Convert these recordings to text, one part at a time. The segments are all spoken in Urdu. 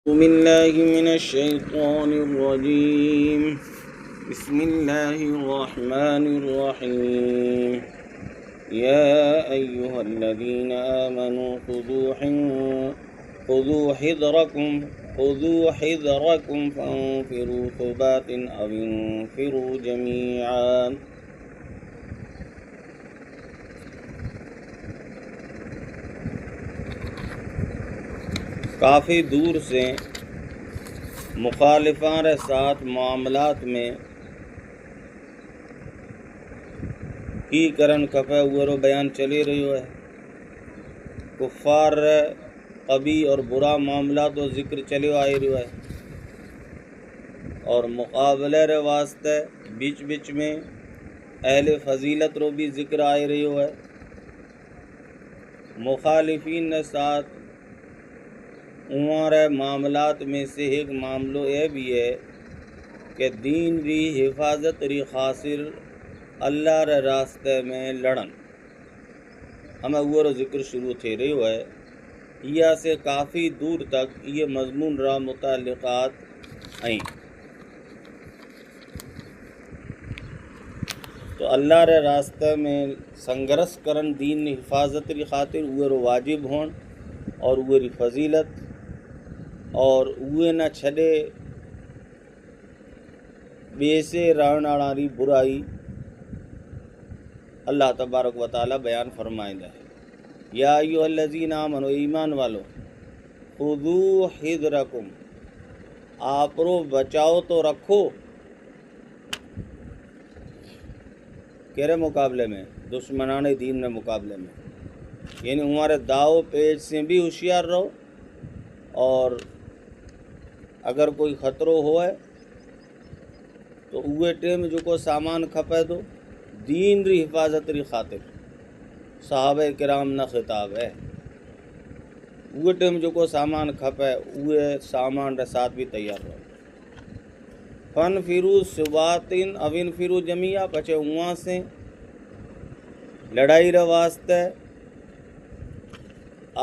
بالله من الشيطان الرجيم. بسم الله الرحمن الرحيم. يا أيها الذين آمنوا خذوا حذركم فانفروا ثبات أو انفروا جميعا. کافی دور سے مخالفان ساتھ معاملات میں کی کرن کھپے وہ بیان چلی رہی ہے. کفار قبی اور برا معاملات و ذکر چلی آئی رہی ہے، اور مقابلے رے واسطے بیچ بیچ میں اہل فضیلت رو بھی ذکر آئی رہی ہے. مخالفین نے ساتھ ہمارے معاملات میں سے ایک معاملہ یہ بھی ہے کہ دین ری حفاظت ری خاطر اللہ رے راستے میں لڑن. ہمیں وہ ذکر شروع تھی رہی ہے. یہ سے کافی دور تک یہ مضمون را متعلقات ہیں. تو اللہ رے راستے میں سنگرس کرن دین حفاظت ری خاطر وہ واجب ہون، اور وہ ری فضیلت اور وہ نہ چھڑے بے سے راناڑاری برائی اللہ تبارک و تعالی بیان فرمائندہ ہے. یا ایھا الذین آمنو، ایمان والو، خذوا حذرکم، آپ رو بچاؤ تو رکھو. کیرے مقابلے میں؟ دشمنان دین کے مقابلے میں. یعنی ہمارے داؤ پیج سے بھی ہوشیار رہو، اور اگر کوئی خطرہ ہوئے تو اوے ٹیم جو کو سامان کھپے دو دین ری حفاظت ری خاطر. صحابہ کرام نہ خطاب ہے. اوے ٹیم جو کو سامان کھپے اوے سامان رے ساتھ بھی تیار رہو. فانفروا ثبات او انفروا جميعا، پچھے وہاں سے لڑائی رے واسطے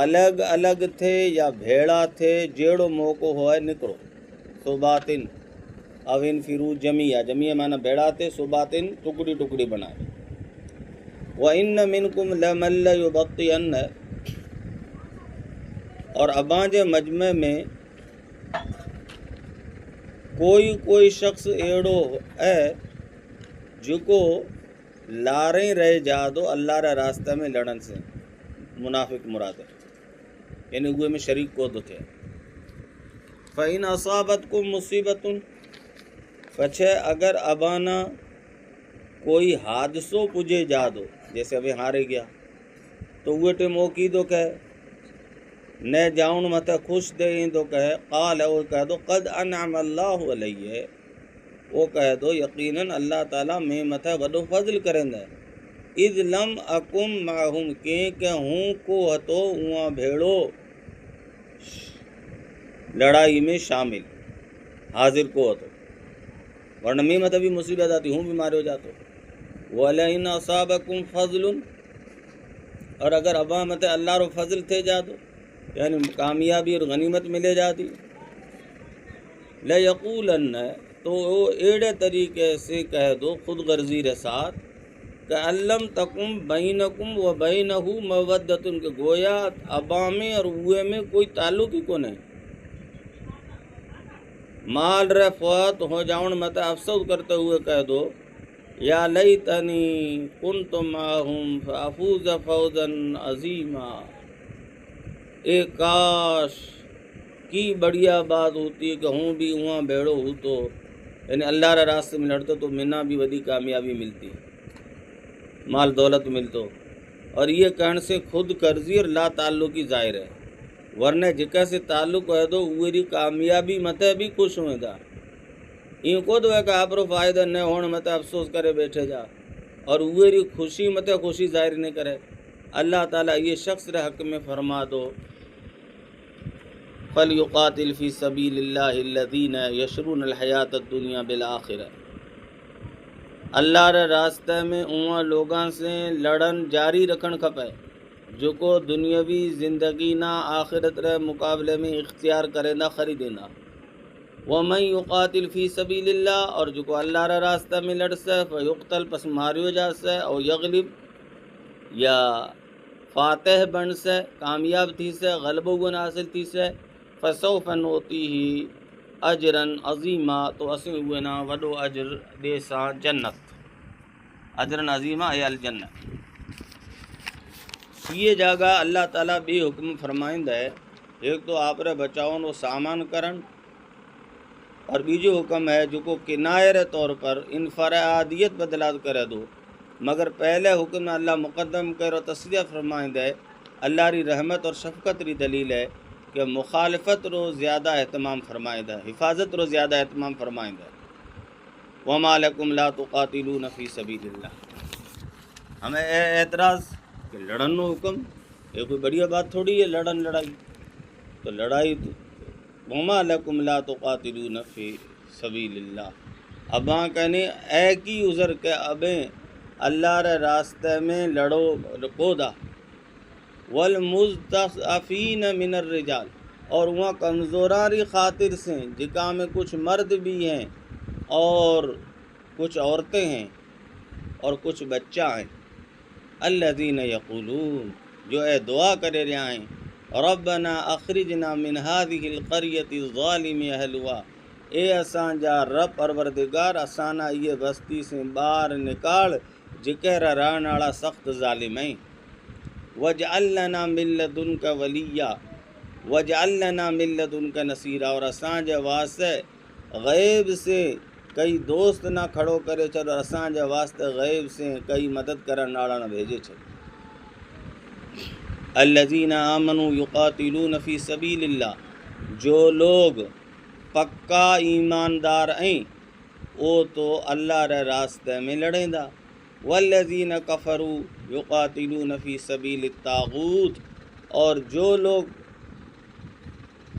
الگ الگ تھے یا بھیڑا تھے، جیڑو موقع ہوئے نکلو. ثباتن او انفروا جميعا، جميعا معنی بھیڑا تھے، ثباتن ٹکڑی ٹکڑی بنائے. وَإِنَّ مِنْكُمْ لَمَن لَيُبَطِّئَنَّ، اور اباں جے مجمع میں کوئی شخص ایڑو ہے جو کو لاریں رہ جا دو اللہ رے راستے میں لڑن سے. منافق مراد ہے، یعنی وہ میں شریک کو دو تھے. فَإِنْ أَصَابَتْكُمْ مُصِیبَةٌ، پچھے اگر ابانا کوئی حادثو پجے جا دو، جیسے ابھی ہارے گیا تو وہ ٹیم وہ کی دو کہ نہ جاؤن مت خوش دے دو کہ قال، وہ کہہ دو قد انعم اللہ علیہ، وہ کہہ دو یقیناً اللہ تعالیٰ میں مت وڈو فضل کریں دے. اذ لم اکم معہم، کہ ہوں کو ہتو ہوا بھیڑو لڑائی میں شامل، حاضر کو ہتو، ورنہ میں مت بھی مصیبت آتی ہوں بیمار ہو جاتا. وَلَئِنْ أَصَابَكُمْ فَضْلٌ، اور اگر ابا مت اللہ رو فضل تھے جا دو، یعنی کامیابی اور غنیمت ملے جاتی. لَيَقُولَنَّ، تو وہ ایڑے طریقے سے کہہ دو خود غرضی رے ساتھ کہ علم تکم بینکم و بینہ مودتن، کہ گویا ابا میں اور اوے میں کوئی تعلق ہی کو نہیں. مال رے فوت ہو جاؤن مت افسوس کرتے ہوئے کہہ دو یا لیتنی کنت معہم فافوز فوزا عظیما، اے کاش کی بڑھیا بات ہوتی کہ ہوں بھی وہاں بھیڑو ہوں تو، یعنی اللہ رے راستے میں لڑتے تو منا بھی وڈی کامیابی ملتی، مال دولت ملتو. اور یہ کہنے سے خود قرضی اور لا تعلقی ظاہر ہے، ورنہ جکا سے تعلق ہے تو وہی کامیابی مت بھی خوش ہوئے دا. یہ کو دو ہے کہ آپ رو فائدہ نہ ہونے مت افسوس کرے بیٹھے جا، اور وہی خوشی مت خوشی ظاہر نہیں کرے. اللہ تعالیٰ یہ شخص رے حق میں فرما دو فَلْيُقَاتِلْ فِي سَبِيلِ اللَّهِ الَّذِينَ يَشْرُونَ الْحَيَاةَ الدُّنْيَا بِالْآخِرَةِ، اللہ رے راستے میں اوہاں لوگاں سے لڑن جاری رکھن کھپے جو کو دنیاوی زندگی نہ آخرت رے مقابلے میں اختیار کرے نہ خریدے نہ وَمَن يُقَاتِلْ فِي سَبِيلِ اللَّهِ اور جو کو اللہ را راستہ میں لڑ سے فَيُقْتَلْ پس ماریو جا سے او یغلب یا فاتح بن سے کامیاب تھی سے غلبہ گن حاصل تھی سے فَسَوْفَ نُؤْتِيهِ اجرا عظیما تو اسیں ہوئے نا وڈو اجر دے سا جنت اجرا عظیما ہے الجنہ. یہ جگہ اللہ تعالیٰ بھی حکم فرمائندہ ہے ایک تو آپ رے بچاؤن و سامان کرن اور بیجو حکم ہے جو کو کنائے طور پر انفرادیت بدلات کرے دو مگر پہلے حکم اللہ مقدم کر اور تصریح فرمائندہ ہے اللہ ری رحمت اور شفقت ری دلیل ہے کہ مخالفت رو زیادہ اہتمام فرمائندہ ہے حفاظت رو زیادہ اہتمام فرمائندہ ہے. وَمَا لَكُمْ لَا تُقَاتِلُونَ فِي سَبِيلِ اللَّهِ ہمیں اعتراض کہ لڑن نو حکم یہ کوئی بڑی بات تھوڑی ہے لڑن لڑائی تو لڑائی تو وَمَا لَكُمْ لَا تُقَاتِلُونَ فِي سَبِيلِ اللَّهِ اباں کہنے اے کی عذر کہ ابیں اللہ رے راستے میں لڑو رکودا والمستضعفین من الرجال اور وہاں کمزوراری خاطر سے جکا میں کچھ مرد بھی ہیں اور کچھ عورتیں ہیں اور کچھ بچہ ہیں الذین یقولون جو اے دعا کرے رہا ہیں ربنا اخرجنا من هذه القرية الظالم اهلها اے اسان جا رب پروردگار اسانا یہ بستی سے باہر نکال جکر رہن والا سخت ظالم ہیں وجعل لنا من لدنک ولیا وجعل لنا من لدنک نصیرا اور اسان جا واسطے غیب سے کئی دوست نہ کھڑو کرے چل اور اسان جا واسطے غیب سے کئی مدد کرن والا نہ بھیجے چل. الذین آمنوا یقاتلون فی سبیل اللہ جو لوگ پکا ایماندار ہیں وہ تو اللہ رے راستے میں لڑیں دا. والذین کفروا یقاتلون فی سبیل الطاغوت اور جو لوگ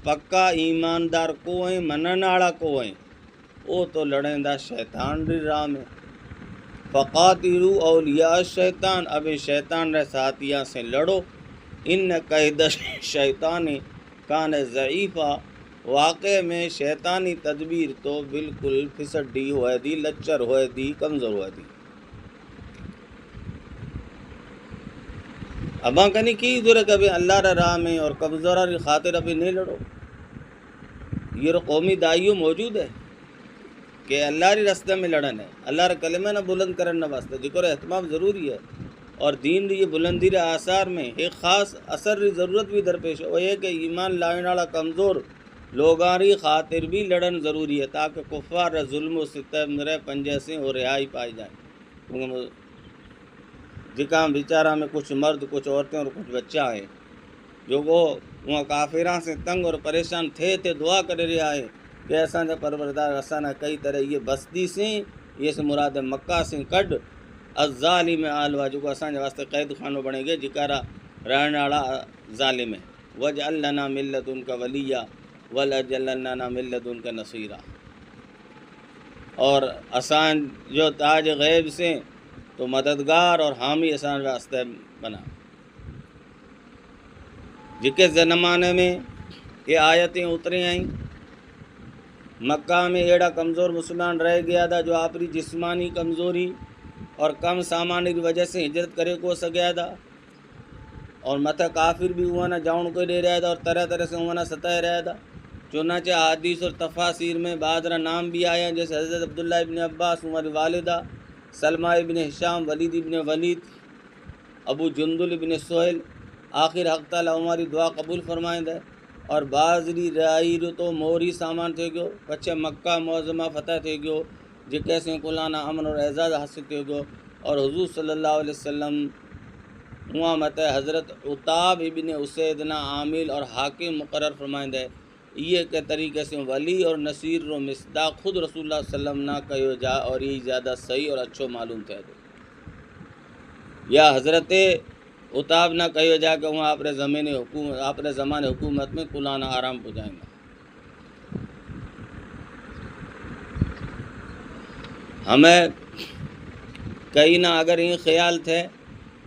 پکا ایماندار کو ہیں منن والا کو ہیں وہ تو لڑیں دا شیطان ری راہ میں. فقاتلوا اولیاء الشیطان اب شیطان رے ساتھیاں سے لڑو ان قید شیطان کان ضعیفہ واقع میں شیطانی تدبیر تو بالکل پھسڈی ہوئے دی لچر ہوئے دی کمزور ہوئے دی. اباں کنی کی ضرورت کبھی اللہ را راہ میں اور کمزورہ ری خاطر ابھی نہیں لڑو. یہ قومی دائیوں موجود ہے کہ اللہ ری راستے میں لڑن ہے اللہ را کلمہ نہ بلند کرن نہ واسطہ جکر اہتمام ضروری ہے اور دین ری یہ بلندی رے آثار میں ایک خاص اثر ری ضرورت بھی درپیش ہے وہ یہ کہ ایمان لائن والا کمزور لوگاری خاطر بھی لڑن ضروری ہے تاکہ کفار رے ظلم و ستم رے پنجے سے اور رہائی پائی جائے. جکا بیچارہ میں کچھ مرد کچھ عورتیں اور کچھ بچہ ہیں جو وہ وہاں کافراں سے تنگ اور پریشان تھے دعا کر رہا ہے کہ ایسا نے پروردگار اسانا کئی طرح یہ بستی سے یہ سے مراد مکہ سے کڈ الظالم آلوا جو کو اسان واسطے قید خانوں بنے گے جکارا رہن والا ظالم ہے. وجعل لنا من لدنک ولیا وجعل لنا من لدنک نصیرا اور اسان جو تاج غیب سے تو مددگار اور حامی اسان واسطے بنا. جکے زمانے میں یہ آیتیں اتری آئیں مکہ میں ایڑا کمزور مسلمان رہ گیا تھا جو آپ کی جسمانی کمزوری اور کم سامان کی وجہ سے ہجرت کرے کو سگیا تھا اور متھا کافر بھی ہوا نہ جاؤن کو دے رہا تھا اور طرح طرح سے ہوا نہ ستائے رہا تھا. چنانچہ حدیث اور تفاسیر میں بعض نام بھی آیا جیسے حضرت عبداللہ ابن عباس عمر والدہ سلمہ ابن ہشام ولید ابن ولید ابو جندل ابن سہیل آخر حق تعالیٰ ہماری دعا قبول فرمائند ہے. اور بعض رائی تو موری سامان تھے گو پچھے مکہ معظمہ فتح تھے گو جکے سے کلانا امن اور اعزاز حاصل تھے گو اور حضور صلی اللہ علیہ وسلم وہاں مت حضرت عتاب ابن اسیدنا عامل اور حاکم مقرر فرمائند ہے. یہ کے طریقے سے ولی اور نصیر رو مصداق خود رسول اللہ صلی اللہ علیہ وسلم نہ کہو جا اور یہ زیادہ صحیح اور اچھو معلوم تھے یا حضرت عتاب نہ کہو جا کہ وہاں اپنے زمانے حکومت میں کلانا آرام پہنچائیں گا. ہمیں کہیں نہ اگر یہ خیال تھے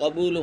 કબૂલ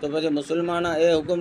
તો પછી મુસલમાના એ હુકમ